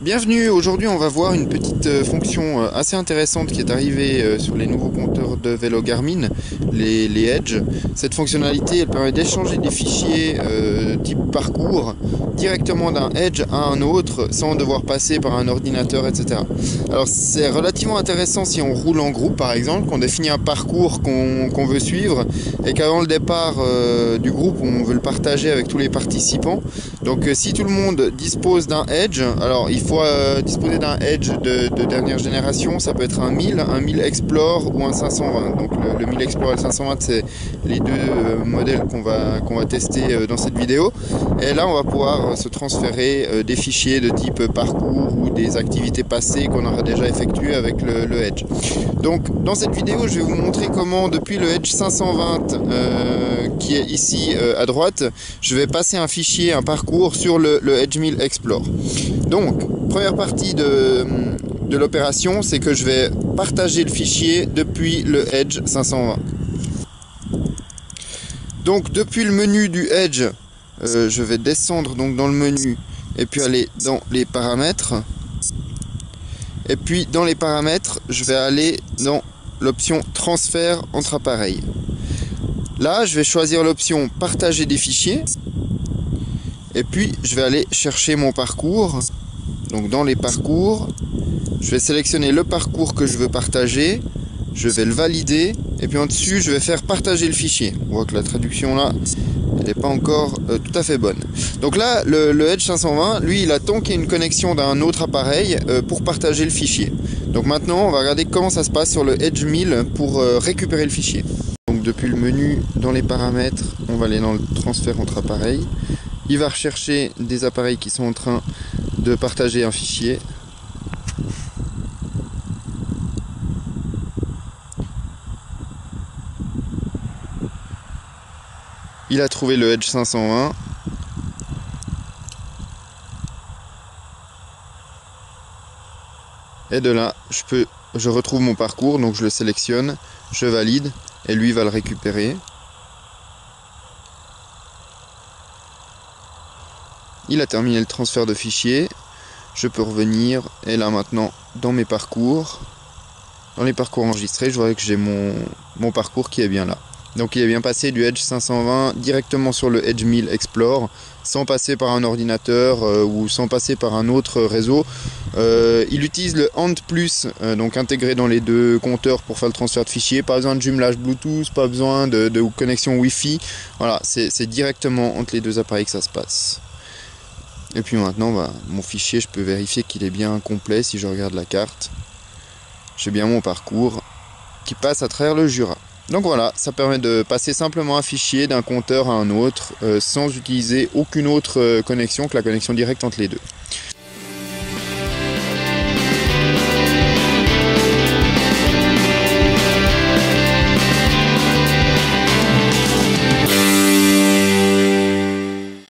Bienvenue, aujourd'hui on va voir une petite fonction assez intéressante qui est arrivée sur les nouveaux compteurs de vélo Garmin, les Edge. Cette fonctionnalité elle permet d'échanger des fichiers type parcours directement d'un Edge à un autre sans devoir passer par un ordinateur, etc. Alors c'est relativement intéressant si on roule en groupe par exemple, qu'on définit un parcours qu'on veut suivre et qu'avant le départ du groupe on veut le partager avec tous les participants. Donc si tout le monde dispose d'un Edge, alors il faut disposer d'un Edge de dernière génération, ça peut être un 1000 Explore ou un 520. Donc le 1000 Explore et le 520 c'est les deux modèles qu'on va tester dans cette vidéo. Et là on va pouvoir se transférer des fichiers de type parcours ou des activités passées qu'on aura déjà effectuées avec le Edge. Donc dans cette vidéo je vais vous montrer comment depuis le Edge 520 qui est ici à droite, je vais passer un fichier, un parcours sur le Edge 1000 Explore. Donc première partie de l'opération, c'est que je vais partager le fichier depuis le Edge 520. Donc depuis le menu du Edge, je vais descendre donc dans le menu et puis aller dans les paramètres. Et puis dans les paramètres, je vais aller dans l'option transfert entre appareils. Là, je vais choisir l'option partager des fichiers. Et puis je vais aller chercher mon parcours. Donc dans les parcours, je vais sélectionner le parcours que je veux partager, je vais le valider et puis en dessus je vais faire partager le fichier. On voit que la traduction là, elle n'est pas encore tout à fait bonne. Donc là, le Edge 520, lui, il attend qu'il y ait une connexion d'un autre appareil pour partager le fichier. Donc maintenant, on va regarder comment ça se passe sur le Edge 1000 pour récupérer le fichier. Donc depuis le menu, dans les paramètres, on va aller dans le transfert entre appareils. Il va rechercher des appareils qui sont en train de partager un fichier. Il a trouvé le Edge 520. Et de là, je retrouve mon parcours, donc je le sélectionne, je valide et lui va le récupérer. Il a terminé le transfert de fichier. Je peux revenir et là maintenant dans mes parcours, dans les parcours enregistrés, je vois que j'ai mon parcours qui est bien là. Donc il est bien passé du Edge 520 directement sur le Edge 1000 Explore sans passer par un ordinateur ou sans passer par un autre réseau. Il utilise le Ant Plus, donc intégré dans les deux compteurs pour faire le transfert de fichiers. Pas besoin de jumelage Bluetooth, pas besoin de connexion Wi-Fi. Voilà, c'est directement entre les deux appareils que ça se passe. Et puis maintenant, mon fichier, je peux vérifier qu'il est bien complet si je regarde la carte. J'ai bien mon parcours qui passe à travers le Jura. Donc voilà, ça permet de passer simplement un fichier d'un compteur à un autre sans utiliser aucune autre connexion que la connexion directe entre les deux.